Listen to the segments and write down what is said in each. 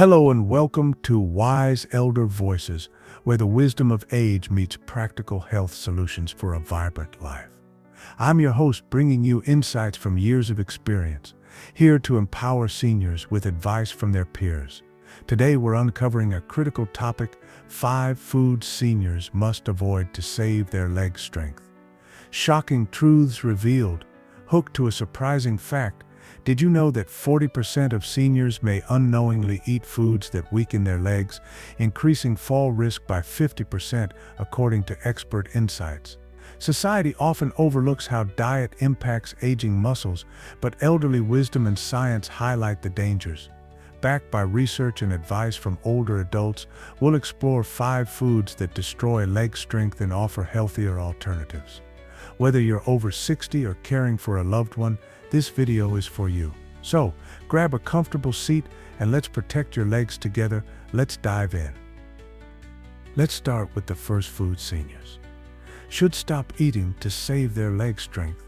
Hello and welcome to Wise Elder Voices, where the wisdom of age meets practical health solutions for a vibrant life. I'm your host, bringing you insights from years of experience, here to empower seniors with advice from their peers. Today we're uncovering a critical topic: 5 foods seniors must avoid to save their leg strength. Shocking truths revealed. Hooked to a surprising fact: did you know that 40% of seniors may unknowingly eat foods that weaken their legs, increasing fall risk by 50% according to expert insights? Society often overlooks how diet impacts aging muscles, but elderly wisdom and science highlight the dangers. Backed by research and advice from older adults, we'll explore 5 foods that destroy leg strength and offer healthier alternatives. Whether you're over 60 or caring for a loved one, this video is for you. So, grab a comfortable seat and let's protect your legs together. Let's dive in. Let's start with the first food seniors should stop eating to save their leg strength.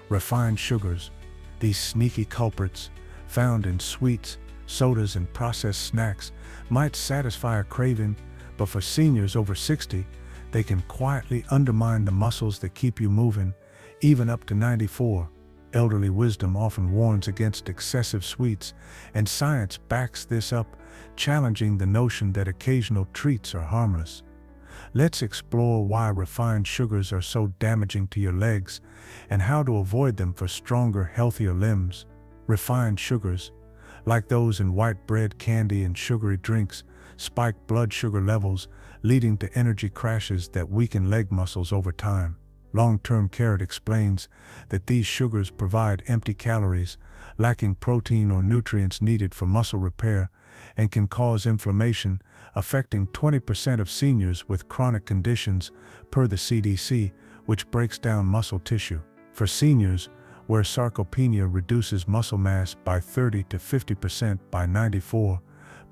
Refined sugars, these sneaky culprits found in sweets, sodas, and processed snacks, might satisfy a craving, but for seniors over 60, they can quietly undermine the muscles that keep you moving, even up to 94. Elderly wisdom often warns against excessive sweets, and science backs this up, challenging the notion that occasional treats are harmless. Let's explore why refined sugars are so damaging to your legs and how to avoid them for stronger, healthier limbs. Refined sugars, like those in white bread, candy, and sugary drinks, spike blood sugar levels, leading to energy crashes that weaken leg muscles over time. Long-term care explains that these sugars provide empty calories, lacking protein or nutrients needed for muscle repair, and can cause inflammation, affecting 20% of seniors with chronic conditions, per the CDC, which breaks down muscle tissue. For seniors, where sarcopenia reduces muscle mass by 30 to 50% by 94,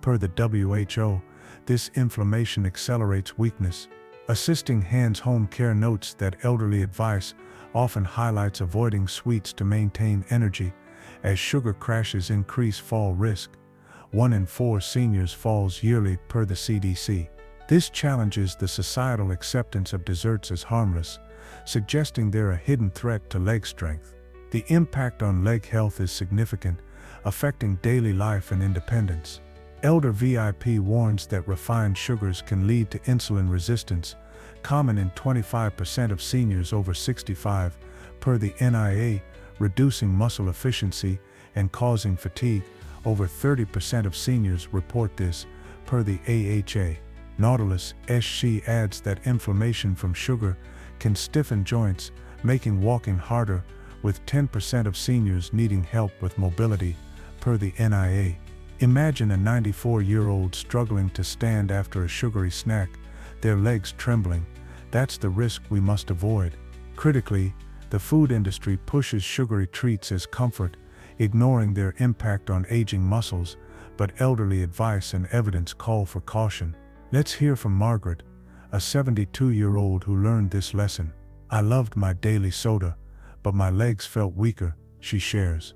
per the WHO, this inflammation accelerates weakness. Assisting Hands Home Care notes that elderly advice often highlights avoiding sweets to maintain energy, as sugar crashes increase fall risk. 1 in 4 seniors falls yearly per the CDC. This challenges the societal acceptance of desserts as harmless, suggesting they're a hidden threat to leg strength. The impact on leg health is significant, affecting daily life and independence. Elder VIP warns that refined sugars can lead to insulin resistance, common in 25% of seniors over 65, per the NIA, reducing muscle efficiency and causing fatigue. Over 30% of seniors report this, per the AHA. Nautilus SC adds that inflammation from sugar can stiffen joints, making walking harder, with 10% of seniors needing help with mobility, per the NIA. Imagine a 94-year-old struggling to stand after a sugary snack, their legs trembling. That's the risk we must avoid. Critically, the food industry pushes sugary treats as comfort, ignoring their impact on aging muscles, but elderly advice and evidence call for caution. Let's hear from Margaret, a 72-year-old who learned this lesson. "I loved my daily soda, but my legs felt weaker," she shares,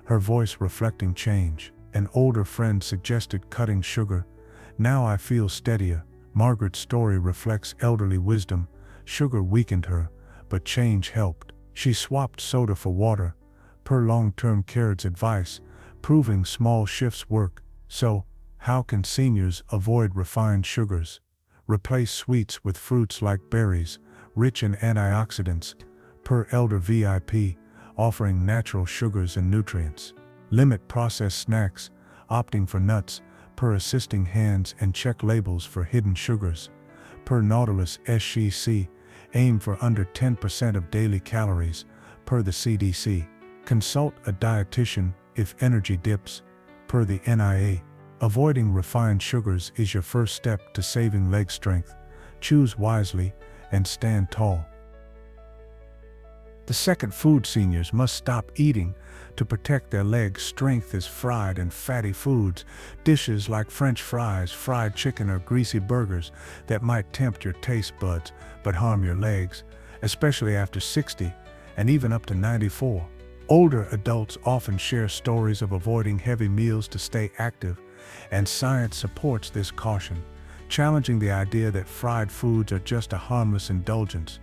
her voice reflecting change. An older friend suggested cutting sugar. "Now I feel steadier." Margaret's story reflects elderly wisdom. Sugar weakened her, but change helped. She swapped soda for water, per long-term care's advice, proving small shifts work. So, how can seniors avoid refined sugars? Replace sweets with fruits like berries, rich in antioxidants, per Elder VIP, offering natural sugars and nutrients. Limit processed snacks, opting for nuts, per Assisting Hands, and check labels for hidden sugars. Per Nautilus SCC, aim for under 10% of daily calories, per the CDC. Consult a dietitian if energy dips, per the NIA. Avoiding refined sugars is your first step to saving leg strength. Choose wisely and stand tall. The second food seniors must stop eating to protect their leg strength is fried and fatty foods, dishes like French fries, fried chicken, or greasy burgers that might tempt your taste buds but harm your legs, especially after 60 and even up to 94. Older adults often share stories of avoiding heavy meals to stay active, and science supports this caution, challenging the idea that fried foods are just a harmless indulgence.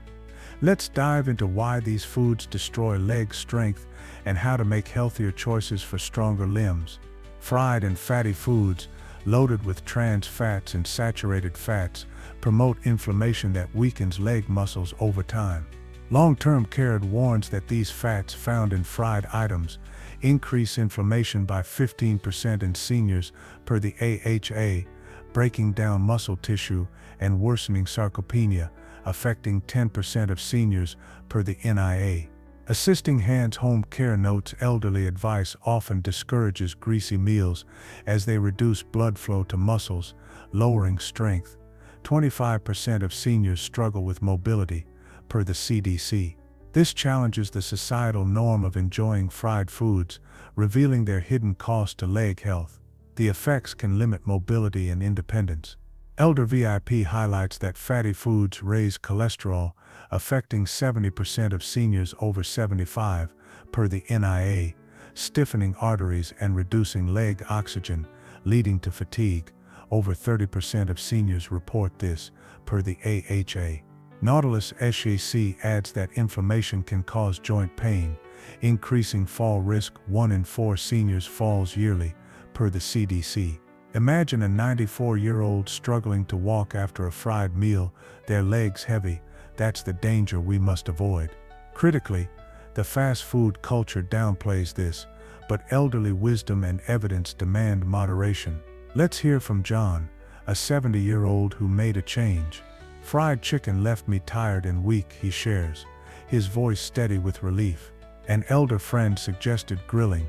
Let's dive into why these foods destroy leg strength and how to make healthier choices for stronger limbs. Fried and fatty foods, loaded with trans fats and saturated fats, promote inflammation that weakens leg muscles over time. Long-term care warns that these fats found in fried items increase inflammation by 15% in seniors per the AHA, breaking down muscle tissue and worsening sarcopenia, affecting 10% of seniors per the NIA. Assisting Hands Home Care notes elderly advice often discourages greasy meals as they reduce blood flow to muscles, lowering strength. 25% of seniors struggle with mobility, per the CDC. This challenges the societal norm of enjoying fried foods, revealing their hidden cost to leg health. The effects can limit mobility and independence. Elder VIP highlights that fatty foods raise cholesterol, affecting 70% of seniors over 75, per the NIA, stiffening arteries and reducing leg oxygen, leading to fatigue. Over 30% of seniors report this, per the AHA. Nautilus SAC adds that inflammation can cause joint pain, increasing fall risk. 1 in 4 seniors falls yearly, per the CDC. Imagine a 94-year-old struggling to walk after a fried meal, their legs heavy. That's the danger we must avoid. Critically, the fast food culture downplays this, but elderly wisdom and evidence demand moderation. Let's hear from John, a 70-year-old who made a change. Fried chicken left me tired and weak, he shares, his voice steady with relief. An elder friend suggested grilling.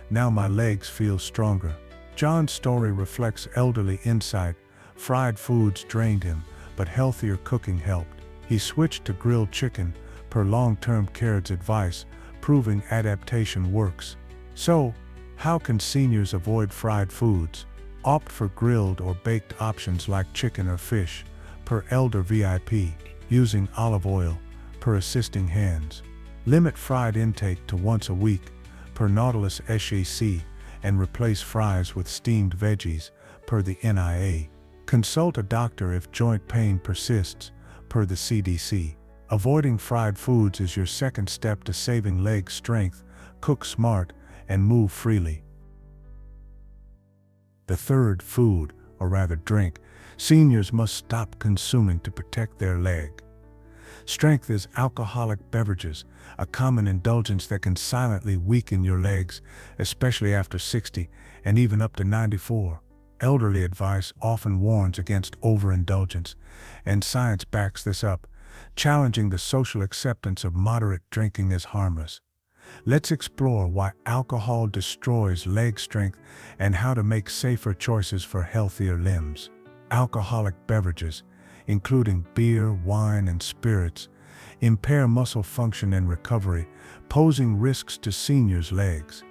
Now my legs feel stronger. John's story reflects elderly insight. Fried foods drained him, but healthier cooking helped. He switched to grilled chicken, per long-term care's advice, proving adaptation works. So, how can seniors avoid fried foods? Opt for grilled or baked options like chicken or fish, per Elder VIP, using olive oil, per Assisting Hands. Limit fried intake to once a week, per Nautilus SAC, and replace fries with steamed veggies, per the NIA. Consult a doctor if joint pain persists, per the CDC. Avoiding fried foods is your second step to saving leg strength. Cook smart and move freely. The third food, or rather drink, seniors must stop consuming to protect their leg strength is alcoholic beverages, a common indulgence that can silently weaken your legs, especially after 60 and even up to 94. Elderly advice often warns against overindulgence, and science backs this up, challenging the social acceptance of moderate drinking as harmless. Let's explore why alcohol destroys leg strength and how to make safer choices for healthier limbs. Alcoholic beverages, including beer, wine, and spirits, impair muscle function and recovery, posing risks to seniors' legs.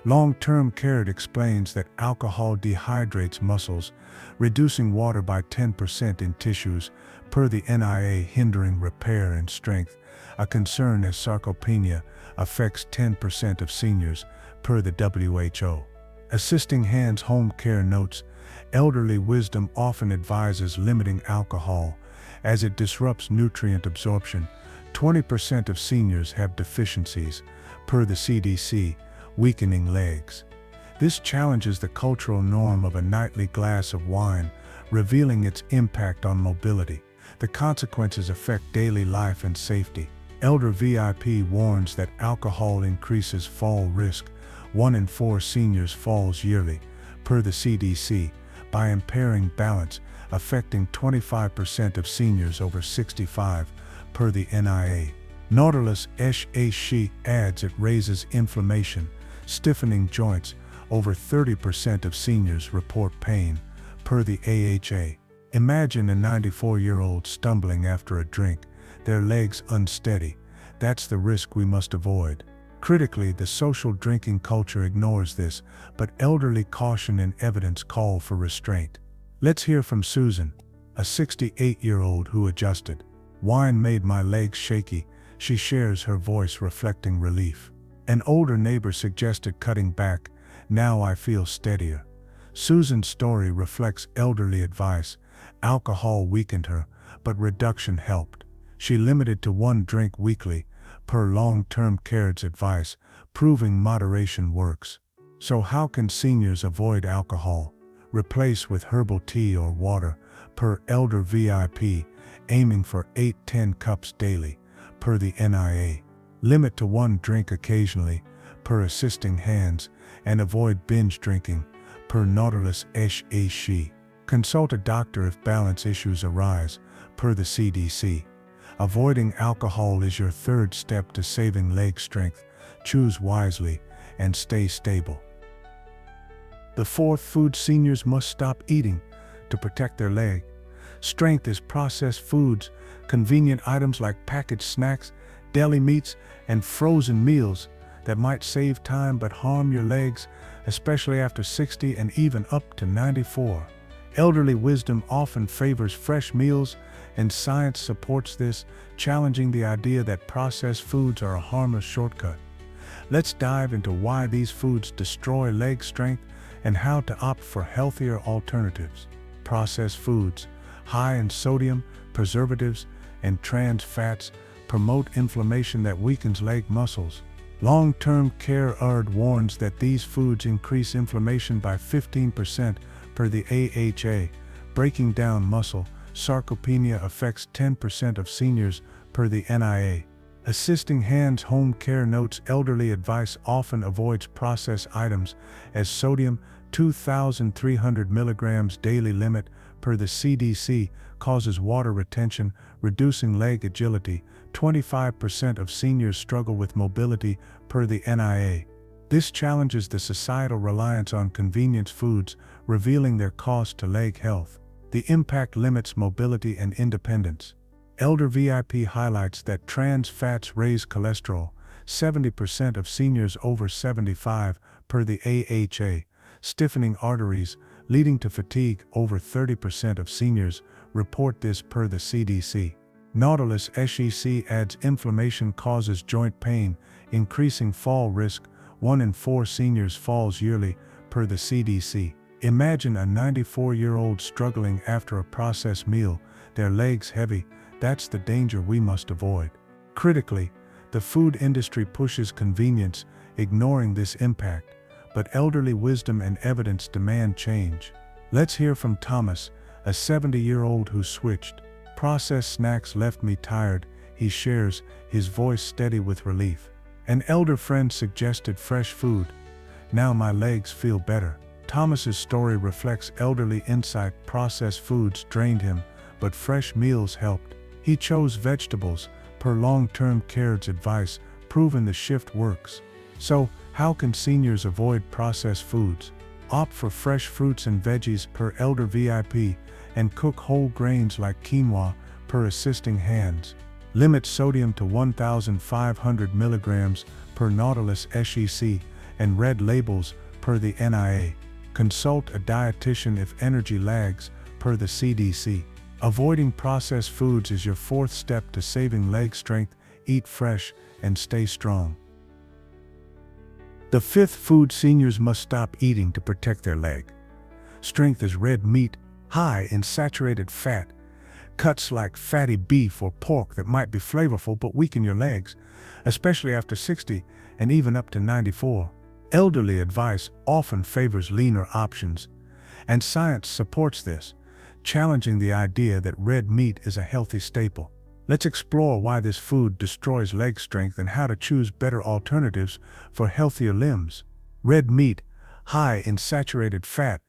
Long-term care explains that alcohol dehydrates muscles, reducing water by 10% in tissues, per the NIA, hindering repair and strength, a concern as sarcopenia affects 10% of seniors, per the WHO. Assisting Hands Home Care notes, elderly wisdom often advises limiting alcohol, as it disrupts nutrient absorption. 20% of seniors have deficiencies, per the CDC, weakening legs. This challenges the cultural norm of a nightly glass of wine, revealing its impact on mobility. The consequences affect daily life and safety. Elder VIP warns that alcohol increases fall risk. 1 in 4 seniors falls yearly, per the CDC, by impairing balance, affecting 25% of seniors over 65, per the NIA. Nautilus SAC adds it raises inflammation, stiffening joints. Over 30% of seniors report pain, per the AHA. Imagine a 94-year-old stumbling after a drink, their legs unsteady. That's the risk we must avoid. Critically, the social drinking culture ignores this, but elderly caution and evidence call for restraint. Let's hear from Susan, a 68-year-old who adjusted. Wine made my legs shaky, she shares, her voice reflecting relief. An older neighbor suggested cutting back. Now I feel steadier. Susan's story reflects elderly advice. Alcohol weakened her, but reduction helped. She limited to 1 drink weekly, per long-term care's advice, proving moderation works. So how can seniors avoid alcohol? Replace with herbal tea or water, per Elder VIP, aiming for 8-10 cups daily, per the NIA. Limit to 1 drink occasionally, per Assisting Hands, and avoid binge drinking, per Nautilus SHE. Consult a doctor if balance issues arise, per the CDC. Avoiding alcohol is your 3rd step to saving leg strength. Choose wisely and stay stable. The 4th food seniors must stop eating to protect their leg strength is processed foods, convenient items like packaged snacks, deli meats, and frozen meals that might save time but harm your legs, especially after 60 and even up to 94. Elderly wisdom often favors fresh meals, and science supports this, challenging the idea that processed foods are a harmless shortcut. Let's dive into why these foods destroy leg strength and how to opt for healthier alternatives. Processed foods, high in sodium, preservatives, and trans fats, promote inflammation that weakens leg muscles. Long-term care warns that these foods increase inflammation by 15% per the AHA. Breaking down muscle, sarcopenia affects 10% of seniors per the NIA. Assisting Hands home care notes elderly advice often avoids processed items as sodium 2,300 milligrams daily limit per the CDC causes water retention, reducing leg agility. 25% of seniors struggle with mobility per the NIA. This challenges the societal reliance on convenience foods, revealing their cost to leg health. The impact limits mobility and independence. Elder VIP highlights that trans fats raise cholesterol. 70% of seniors over 75 per the AHA, stiffening arteries, leading to fatigue. Over 30% of seniors report this per the CDC. Nautilus SHE adds inflammation causes joint pain, increasing fall risk. 1 in 4 seniors falls yearly per the CDC. Imagine a 94-year-old struggling after a processed meal, their legs heavy. That's the danger we must avoid. Critically, the food industry pushes convenience, ignoring this impact, but elderly wisdom and evidence demand change. Let's hear from Thomas, a 70-year-old who switched. Processed snacks left me tired, he shares, his voice steady with relief. An elder friend suggested fresh food. Now my legs feel better. Thomas's story reflects elderly insight. Processed foods drained him, but fresh meals helped. He chose vegetables, per long-term care's advice, proving the shift works. So, how can seniors avoid processed foods? Opt for fresh fruits and veggies per Elder VIP, and cook whole grains like quinoa per Assisting Hands. Limit sodium to 1,500 milligrams per Nautilus SHE, and read labels per the NIA. Consult a dietitian if energy lags per the CDC. Avoiding processed foods is your 4th step to saving leg strength. Eat fresh and stay strong. The 5th food seniors must stop eating to protect their leg strength is red meat, high in saturated fat. Cuts like fatty beef or pork that might be flavorful but weaken your legs, especially after 60 and even up to 94. Elderly advice often favors leaner options, and science supports this, challenging the idea that red meat is a healthy staple. Let's explore why this food destroys leg strength and how to choose better alternatives for healthier limbs. Red meat, high in saturated fat,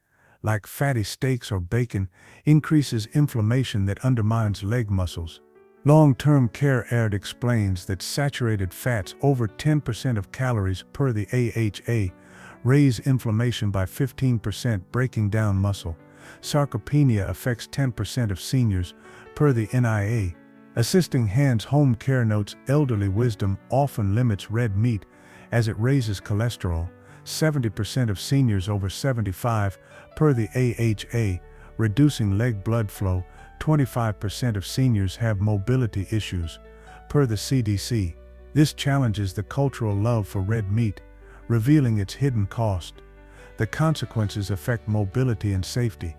like fatty steaks or bacon, increases inflammation that undermines leg muscles. Long-term care explains that saturated fats over 10% of calories per the AHA raise inflammation by 15%, breaking down muscle. Sarcopenia affects 10% of seniors per the NIA. Assisting Hands home care notes elderly wisdom often limits red meat as it raises cholesterol. 70% of seniors over 75 per the AHA, reducing leg blood flow. 25% of seniors have mobility issues per the CDC. This challenges the cultural love for red meat, revealing its hidden cost. The consequences affect mobility and safety.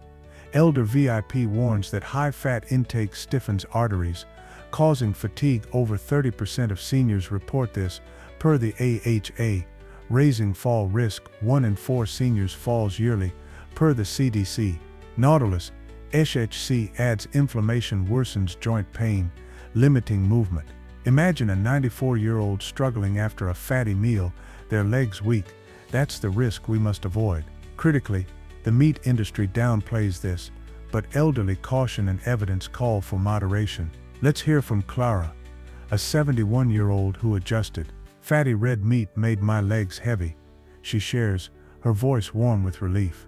Elder VIP warns that high-fat intake stiffens arteries, causing fatigue. Over 30% of seniors report this, per the AHA, raising fall risk. 1 in 4 seniors falls yearly, per the CDC. Nautilus, SHC adds inflammation worsens joint pain, limiting movement. Imagine a 94-year-old struggling after a fatty meal, their legs weak. That's the risk we must avoid. Critically, the meat industry downplays this, but elderly caution and evidence call for moderation. Let's hear from Clara, a 71-year-old who adjusted. Fatty red meat made my legs heavy, she shares, her voice warm with relief.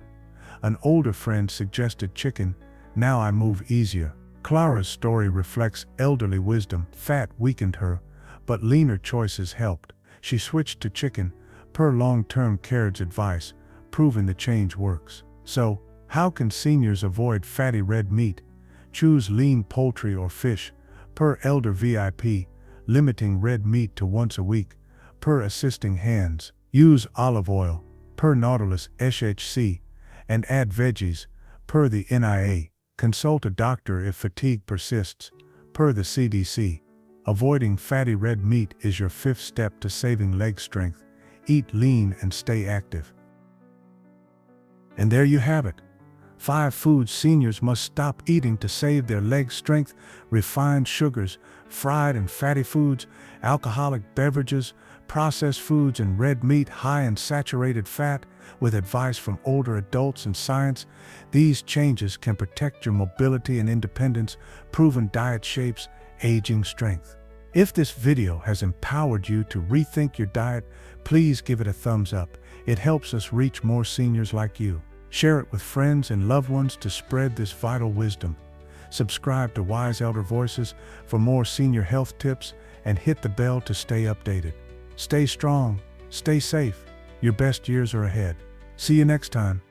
An older friend suggested chicken, now I move easier. Clara's story reflects elderly wisdom. Fat weakened her, but leaner choices helped. She switched to chicken, per long-term care's advice, proving the change works. So, how can seniors avoid fatty red meat? Choose lean poultry or fish, per Elder VIP, limiting red meat to once a week, per Assisting Hands. Use olive oil, per Nautilus SHC, and add veggies, per the NIA. Consult a doctor if fatigue persists, per the CDC. Avoiding fatty red meat is your 5th step to saving leg strength. Eat lean and stay active. And there you have it. 5 foods seniors must stop eating to save their leg strength: refined sugars, fried and fatty foods, alcoholic beverages, processed foods, and red meat high in saturated fat. With advice from older adults and science, these changes can protect your mobility and independence. Proven diet shapes aging strength. If this video has empowered you to rethink your diet, please give it a thumbs up. It helps us reach more seniors like you. Share it with friends and loved ones to spread this vital wisdom. Subscribe to Wise Elder Voices for more senior health tips and hit the bell to stay updated. Stay strong, stay safe. Your best years are ahead. See you next time.